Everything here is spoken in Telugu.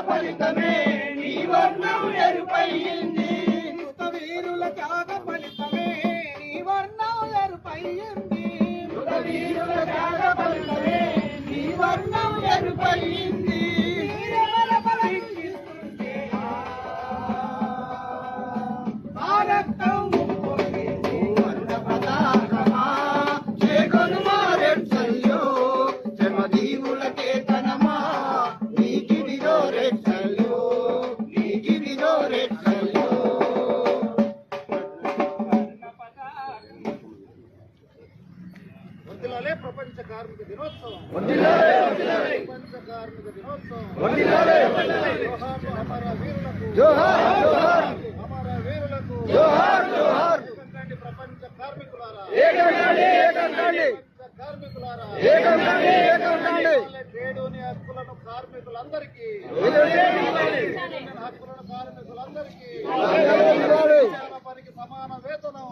ఫలితమే నీ వర్ణం ఎరుపయ్యింది. కృతవీరుల త్యాగ ఫలితమే నీ వర్ణం ఎరుపయ్యింది. కృతవీరుల త్యాగ ఫలితమే నీ వర్ణం ఎరుపయ్యింది. ప్రపంచ కార్మిక దినోత్సవం ప్రపంచ కార్మిక దినోత్సవం అమర వీరులకు జోహార్ అమర వీరులకు జోహార్ జోహార్. ప్రపంచ కార్మికులారా కార్మికులారా ట్రేడ్ యూనియన్ హక్కులను కార్మికులందరికీ హక్కులను కార్మికులందరికీ పనికి సమాన వేతనం